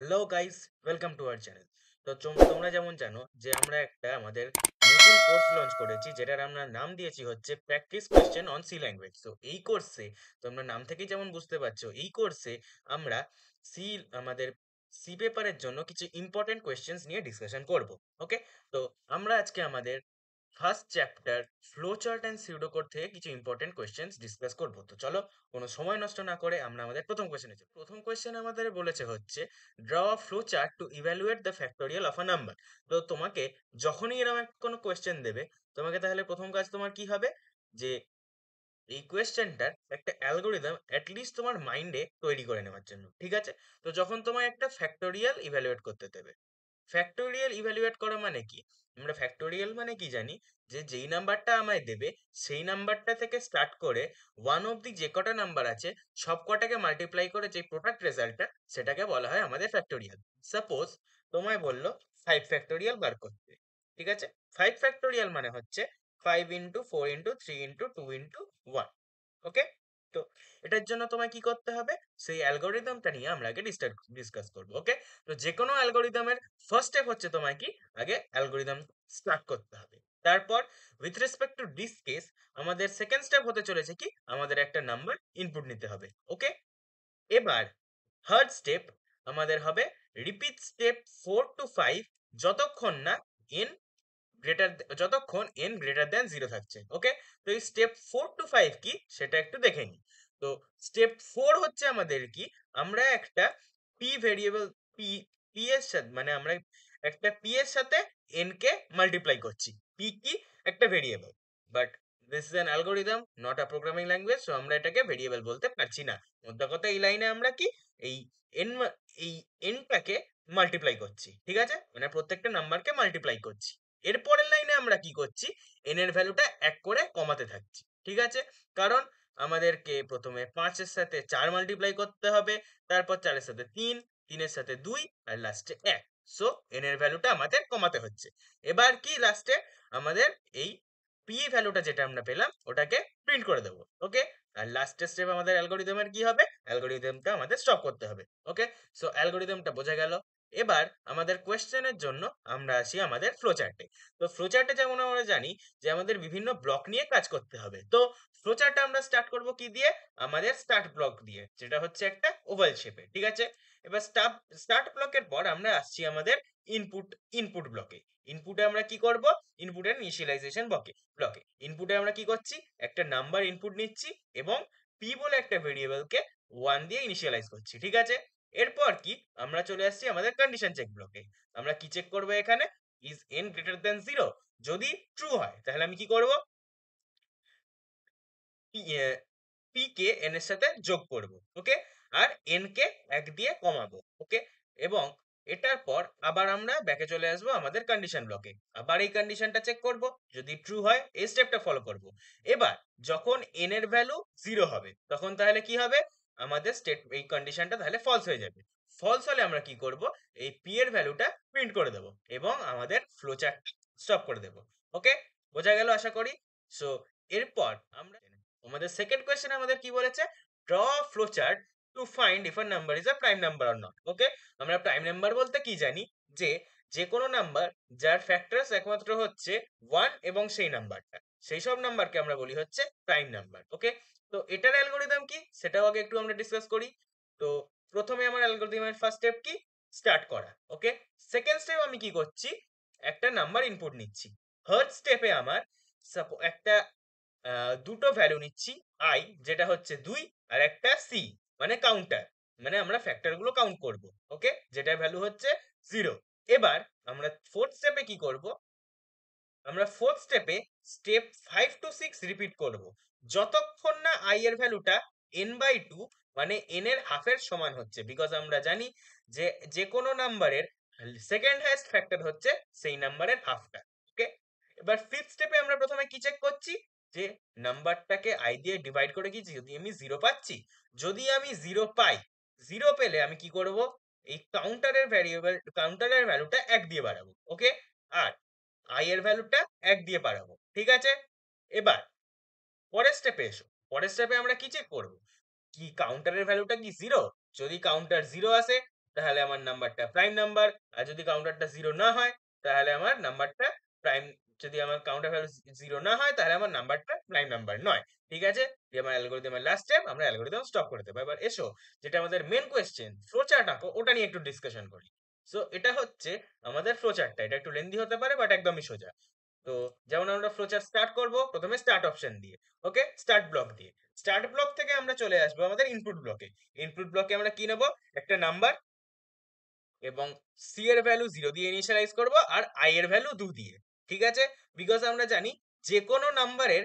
Hello guys, welcome to our channel. তো তোমরা যেমন জানো যে আমরা একটা আমাদের নতুন কোর্স লঞ্চ করেছি, যেটার আমরা নাম দিয়েছি হচ্ছে practice question on C language. তো এই কোর্সে তোমরা নাম থেকেই যেমন বুঝতে পারছো, এই কোর্সে আমরা সি আমাদের সি পেপারের জন্য কিছু ইম্পর্টেন্ট কোয়েশ্চেন্স নিয়ে ডিসকাশন করব। ওকে, তো আমরা আজকে আমাদের first chapter flow chart and pseudocode থেকে কিছু ইম্পর্টেন্ট কোয়েশ্চেন্স ডিসকাস করব। তো চলো, কোনো সময় নষ্ট না করে আমরা আমাদের প্রথম কোয়েশ্চেনে যাই। প্রথম কোয়েশ্চেন আমাদের বলেছে হচ্ছে draw a flow chart to evaluate the factorial of a number. তো তোমাকে যখনই এরকম কোনো কোয়েশ্চেন দেবে, তোমাকে তাহলে প্রথম কাজ তোমার কি হবে, যে এই কোয়েশ্চেনটার একটা অ্যালগোরিদম অ্যাটলিস্ট তোমার মাইন্ডে তৈরি করে নেওয়ার জন্য। ঠিক আছে, তো যখন তোমায় একটা ফ্যাক্টোরিয়াল ইভ্যালুয়েট করতে দেবে, ফ্যাক্টোরিয়াল ইভ্যালুয়েট করা মানে কি? আমরা ফ্যাক্টোরিয়াল মানে কি জানি, যে যেই নাম্বারটা আমায় দেবে সেই নাম্বারটা থেকে স্টার্ট করে ওয়ান অব্দি যে কটা নাম্বার আছে সব কটাকে মাল্টিপ্লাই করে যে প্রোডাক্ট রেজাল্টটা, সেটাকে বলা হয় আমাদের ফ্যাক্টোরিয়াল। সাপোজ তোমায় বললো 5 ফ্যাক্টোরিয়াল বার করতে। ঠিক আছে, 5 ফ্যাক্টোরিয়াল মানে হচ্ছে 5 × 4 × 3 × 2 × 1। ওকে, তো এটার জন্য তোমায় কি করতে হবে, সেই অ্যালগোরিদমটা নিয়ে আমরা আগে ডিসকাস করবো। ওকে, তো যে কোনো অ্যালগোরিদমের ফার্স্ট স্টেপ হচ্ছে তোমায় কি আগে অ্যালগোরিদম স্টার্ট করতে হবে। তারপর with respect to this case আমাদের সেকেন্ড স্টেপ হতে চলেছে কি, আমাদের একটা নাম্বার ইনপুট নিতে হবে। ওকে, এবার থার্ড স্টেপ আমাদের হবে রিপিট স্টেপ 4 to 5 যতক্ষণ না এন গ্রেটার যতক্ষণ n গ্রেটার দ্যান 0 থাকছে। ওকে, তো এই স্টেপ 4 to 5 কি সেটা একটু দেখে নিই। তো স্টেপ 4 হচ্ছে আমাদের কি, আমরা একটা পি ভেরিয়েবল পি পি এর সাথে, মানে আমরা একটা পি এর সাথে n কে মাল্টিপ্লাই করছি। পি কি, একটা variable, but this is an algorithm not a programming language, so আমরা এটাকে ভেরিয়েবল বলতে পারছি না। মোদ্দা কথা এই লাইনে আমরা কি এই n এই nটাকে মাল্টিপ্লাই করছি। ঠিক আছে, মানে প্রত্যেকটা নাম্বারকে মাল্টিপ্লাই করছি। এর পরের লাইনে আমরা কি করছি, এন এর ভ্যালুটা এক করে কমাতে থাকছি। ঠিক আছে, কারণ আমাদেরকে প্রথমে 5-এর সাথে 4 মাল্টিপ্লাই করতে হবে, তারপর 4-এর সাথে 3, 3-এর সাথে 2, আর লাস্টে 1। সো এন এর ভ্যালুটা আমাদের কমাতে হচ্ছে। এবার কি লাস্টে আমাদের এই পি ভ্যালুটা যেটা আমরা পেলাম ওটাকে প্রিন্ট করে দেবো। ওকে, আর লাস্টের স্টেপ আমাদের অ্যালগোরিদমের কি হবে, অ্যালগোরিদমটা আমাদের স্টপ করতে হবে। ওকে, সো অ্যালগোরিদমটা বোঝা গেল। এবার আমাদের কোয়েশ্চেনের জন্য আমরা আসি আমাদের ফ্লো চার্টে। তো ফ্লো চার্টে যেমন আমরা জানি যে আমাদের বিভিন্ন ব্লক নিয়ে কাজ করতে হবে। তো ফ্লো চার্টটা আমরা স্টার্ট করব কি দিয়ে, আমাদের স্টার্ট ব্লক দিয়ে, যেটা হচ্ছে একটা ওভাল শেপে। ঠিক আছে, এবার স্টার্ট ব্লকের পর আমরা আসছি আমাদের ইনপুট ইনপুট ব্লকে। ইনপুটে আমরা কি করব, ইনপুটের ইনিশিয়ালাইজেশন ব্লকে ইনপুটে আমরা কি করছি, একটা নাম্বার ইনপুট নিচ্ছি এবং পি বলে একটা ভেরিয়েবলকে 1 দিয়ে ইনিশিয়ালাইজ করছি। ঠিক আছে, এরপর কি আমরা চলে আসছি আমাদের কন্ডিশন চেক ব্লকে। আমরা কি চেক করব এখানে, ইজ n গ্রেটার দ্যান 0। যদি ট্রু হয় তাহলে আমি কি করব, পি কে n এর সাথে যোগ করব। ওকে, আর n কে 1 দিয়ে কমাবো। ওকে, এবং এটার পর আবার আমরা ব্যাকে চলে আসবো আমাদের কন্ডিশন ব্লকে, আবার এই কন্ডিশনটা চেক করব, যদি ট্রু হয় এই স্টেপটা ফলো করব। এবার যখন n এর ভ্যালু 0 হবে তখন তাহলে কি হবে, আমাদের এই কন্ডিশনটা তাহলে ফলস হয়ে যাবে। ফলস হলে আমরা কি করব, এই পি এর ভ্যালুটা প্রিন্ট করে দেব এবং আমাদের ফ্লো চার্ট স্টপ করে দেব। ওকে, বোঝা গেল আশা করি। সো এরপর আমরা আমাদের সেকেন্ড কোয়েশ্চেন আমাদের কি বলেছে, draw flow chart to find if a number is a prime number or not. Okay, আমরা প্রাইম নাম্বার বলতে কি জানি, যে যে কোনো নাম্বার যার ফ্যাক্টরস একমাত্র হচ্ছে 1 এবং সেই নাম্বারটা, সেই সব নাম্বারকে আমরা বলি হচ্ছে প্রাইম নাম্বার। ওকে, তো এটার অ্যালগোরিদম কি সেটাও আগে একটু আমরা ডিসকাস করি। তো প্রথমে আমার অ্যালগোরিদমের ফার্স্ট স্টেপ কি, স্টার্ট করা। ওকে, সেকেন্ড স্টেপ আমি কি করছি, একটা নাম্বার ইনপুট নিচ্ছি। থার্ড স্টেপে আমার একটা দুটো ভ্যালু নিচ্ছি, আই যেটা হচ্ছে 2, আর একটা সি মানে কাউন্টার, মানে আমরা ফ্যাক্টর গুলো কাউন্ট করব। ওকে, যেটার ভ্যালু হচ্ছে 0। এবার আমরা ফোর্থ স্টেপে কি করব, আমরা ফোর্থ স্টেপে স্টেপ 5 to 6 রিপিট করব যতক্ষণ না আই এর ভ্যালুটা n/2 মানে n এর হাফের সমান হচ্ছে, বিকজ আমরা জানি যে যে কোনো নাম্বারের সেকেন্ড হাইয়েস্ট ফ্যাক্টর হচ্ছে সেই নাম্বারের হাফটা। ওকে, এবার ফিফথ স্টেপে আমরা প্রথমে কি চেক করছি, যে নাম্বারটাকে আই দিয়ে ডিভাইড করে কি যদি আমি 0 পাচ্ছি। যদি আমি 0 পাই, 0 পেলে আমি কি করব, এই কাউন্টারের ভ্যালুটা 1 দিয়ে বাড়াবো। ওকে, আর আই এর ভ্যালুটা 1 দিয়ে বাড়াবো। ঠিক আছে, এবার পরের স্টেপে এসো। পরের স্টেপে আমরা কি চেক করব, কি কাউন্টারের ভ্যালুটা কি 0। যদি কাউন্টার 0 আসে তাহলে আমার নাম্বারটা প্রাইম নাম্বার। আর যদি কাউন্টারটা জিরো না হয় তাহলে আমার নাম্বারটা প্রাইম, যদি আমার কাউন্টার ভ্যালু জিরো না হয় তাহলে আমার নাম্বারটা প্রাইম নাম্বার নয়। ঠিক আছে, যে আমার অ্যালগোরিদমের লাস্ট স্টেপ, আমরা অ্যালগোরিদম স্টপ করে দেবো। এবার এসো যেটা আমাদের মেন কোয়েশ্চেন, ফ্লোচার্ট আঁকো, ওটা নিয়ে একটু ডিসকাশন করি। সো এটা হচ্ছে আমাদের ফ্লোচার্টটা, এটা একটু লেন্দি হতে পারে বাট একদমই সোজা। তো যেমন আমরা ফ্লোচার্ট স্টার্ট করব প্রথমে স্টার্ট অপশন দিয়ে, ওকে, স্টার্ট ব্লক দিয়ে। স্টার্ট ব্লক থেকে আমরা চলে আসবো আমাদের ইনপুট ব্লকে। ইনপুট ব্লকে আমরা কি নেবো, একটা নাম্বার, এবং সি এর ভ্যালু 0 দিয়ে ইনিশিয়ালাইজ করব আর আই এর ভ্যালু 2 দিয়ে। ঠিক আছে, বিকজ আমরা জানি যে কোনো নাম্বারের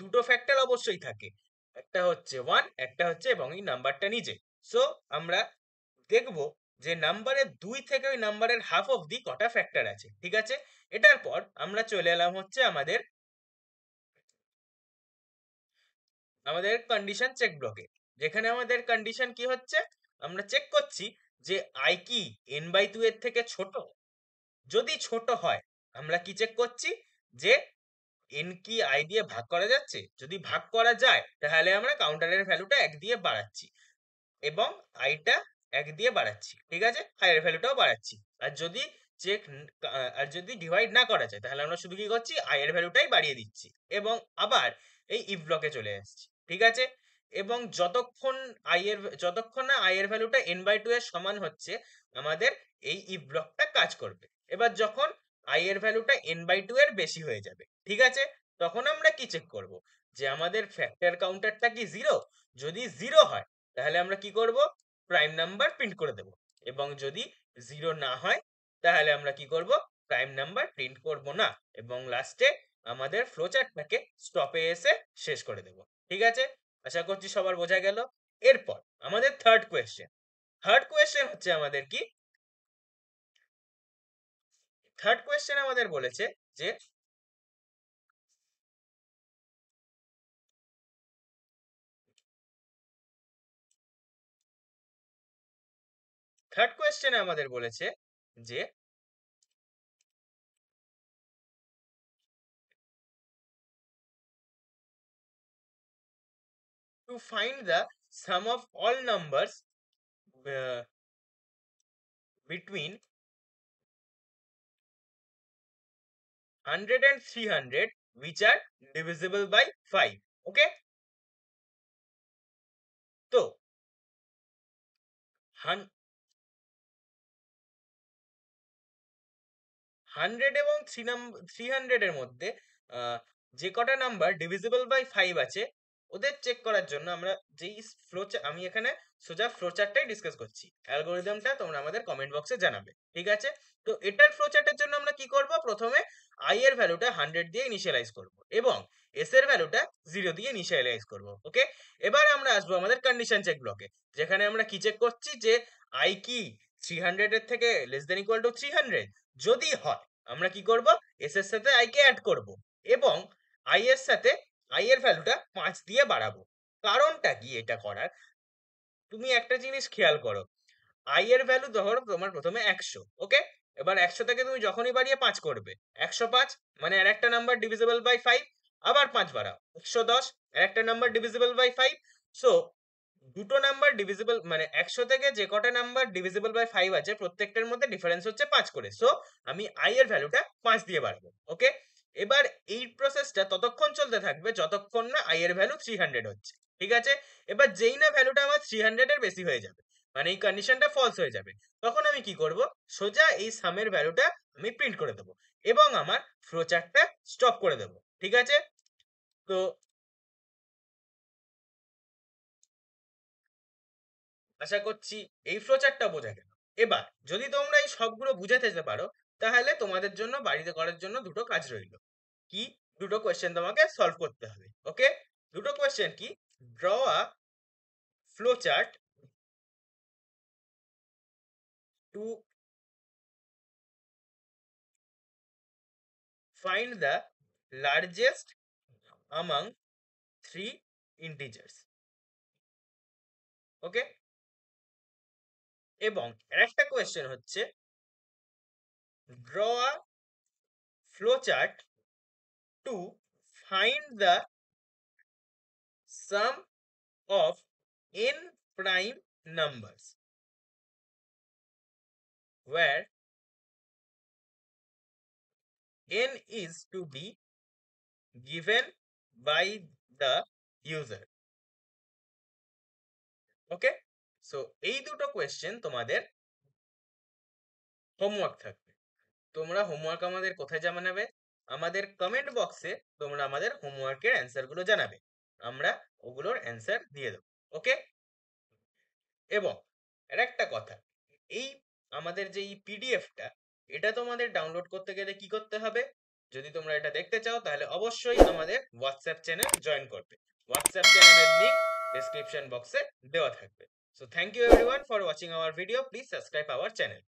দুটো ফ্যাক্টর অবশ্যই থাকে, একটা হচ্ছে 1, একটা হচ্ছে এবং এই নাম্বারটা নিজে। সো আমরা দেখব যে নাম্বারের 2 থেকে ওই নাম্বারের হাফ অবধি কটা ফ্যাক্টর আছে। ঠিক আছে, এটার পর আমরা চলে এলাম হচ্ছে আমাদের আমাদের কন্ডিশন চেক ব্লকে, যেখানে আমাদের কন্ডিশন কি হচ্ছে, আমরা চেক করছি যে আই কি n/2 এর থেকে ছোট। যদি ছোট হয় আমরা কি চেক করছি, যে এন কি আই দিয়ে ভাগ করা যাচ্ছে। যদি ভাগ করা যায় তাহলে আমরা কাউন্টারের ভ্যালুটা 1 দিয়ে বাড়াচ্ছি এবং আইটা 1 দিয়ে বাড়াচ্ছি। ঠিক আছে, আয়ের ভ্যালুটাও বাড়াচ্ছি। আর যদি চেক আর যদি ডিভাইড না করা যায় তাহলে আমরা শুধু কি করছি, আয়ের ভ্যালুটাই বাড়িয়ে দিচ্ছি এবং আবার এই ইফ ব্লকে চলে আসছি। ঠিক আছে, এবং যতক্ষণ না আয়ের ভ্যালুটা n/2 এর সমান হচ্ছে আমাদের এই ইফ ব্লকটা কাজ করবে। এবার যখন এর ভ্যালুটা n/2 এর বেশি হয়ে যাবে, ঠিক আছে, তখন আমরা কি চেক করব, যে আমাদের ফ্যাক্টর কাউন্টারটা কি জিরো। যদি জিরো হয় তাহলে আমরা কি করব, প্রাইম নাম্বার প্রিন্ট করে দেব, এবং যদি জিরো না হয় তাহলে আমরা কি করব, প্রাইম নাম্বার প্রিন্ট করব না, এবং লাস্টে আমাদের ফ্লোচার্টটাকে স্টপে এসে শেষ করে দেব। ঠিক আছে, আশা করছি সবার বোঝা গেল। এরপর আমাদের থার্ড কোয়েশ্চেন হচ্ছে আমাদের কি, থার্ড কোয়েশ্চেন আমাদের বলেছে যে থার্ড কোয়েশ্চেনে আমাদের বলেছে যে to find the sum of all numbers between 100 and 300 which are divisible by 5. ওকে, তো 100 এবং 300 এর মধ্যে যে কটা নাম্বার ডিভিজিবল বাই 5 আছে ওদের চেক করার জন্য আমরা যেই আমি এখানে সোজা ফ্লোচার্টটাই ডিসকাস করছি, অ্যালগোরিদমটা তোমরা আমাদের কমেন্ট বক্সে জানাবে। ঠিক আছে, তো এটার ফ্লোচার্টের জন্য আমরা কি করব, প্রথমে আই এর ভ্যালুটা 100 দিয়ে ইনিশিয়ালাইজ করব এবং এস এর ভ্যালুটা 0 দিয়ে ইনিশিয়ালাইজ করব। ওকে, এবার আমরা আসবো আমাদের কন্ডিশন চেক ব্লকে, যেখানে আমরা কি চেক করছি, যে আই কি 300 এর থেকে লেস দেন ইকুয়াল টু 300। যদি হয় আমরা কি করব, এস এর সাথে আই কে অ্যাড করব এবং আই এর সাথে আই এর ভ্যালুটা 5 দিয়ে বাড়াবো। কারণটা কি এটা করার, তুমি একটা জিনিস খেয়াল করো, আই এর ভ্যালু ধরো তোমার প্রথমে 100, ওকে, এবার 100 থেকে তুমি যখনই বাড়িয়ে 5 করবে 105, মানে আর একটা নাম্বার ডিভিজিবল বাই 5, আবার 5 বাড়াও 110, আর একটা নাম্বার ডিভিজিবল বাই 5। সো দুটো নাম্বার ডিভিজিবল, মানে 100 থেকে যে কটা নাম্বার ডিভিজিবল বাই 5 আছে প্রত্যেকটার মধ্যে ডিফারেন্স হচ্ছে 5 করে। সো আমি আই এর ভ্যালুটা 5 দিয়ে বাড়াবো। ওকে, এবার এই প্রসেসটা ততক্ষণ চলতে থাকবে যতক্ষণ না আই এর ভ্যালু 300 হচ্ছে। ঠিক আছে, এবার যেই না ভ্যালুটা আমার 300 এর বেশি হয়ে যাবে, মানে এই কন্ডিশনটা ফলস হয়ে যাবে, তখন আমি কি করব, সোজা এই সামের ভ্যালুটা আমি প্রিন্ট করে দেবো এবং আমার ফ্লোচার্টটা স্টপ করে দেবো। ঠিক আছে, তো আশা করছি এই ফ্লোচার্টটা বোঝা গেল। এবার যদি তোমরা এই সবগুলো বুঝে যেতে পারো তাহলে তোমাদের জন্য বাড়িতে করার জন্য দুটো কাজ রইল। কি, দুটো কোয়েশ্চেন তোমাকে সলভ করতে হবে। ওকে, দুটো কোয়েশ্চেন কি, draw a flowchart to find the largest among three integers। ওকে, এবং আরেকটা কোয়েশ্চেন হচ্ছে draw a flowchart to find the sum of n prime numbers। where n is to be given by the user. Okay, so এই দুটো question তোমাদের homework থাকবে। তোমরা homework আমাদের কোথায় জানাবে? আমাদের কমেন্ট বক্সে তোমরা আমাদের হোমওয়ার্কের অ্যান্সার গুলো জানাবে, আমরা ওগুলোর অ্যান্সার দিয়ে দেবো। ওকে, এবং আর একটা কথা, এই আমাদের যে এই পিডিএফটা, এটা তোমাদের ডাউনলোড করতে গেলে কি করতে হবে? যদি তোমরা এটা দেখতে চাও তাহলে অবশ্যই আমাদের হোয়াটসঅ্যাপ চ্যানেল জয়েন করবে। হোয়াটসঅ্যাপ চ্যানেলের লিংক ডেসক্রিপশন বক্সে দেওয়া থাকবে। So thank you everyone for watching our video. Please subscribe our channel.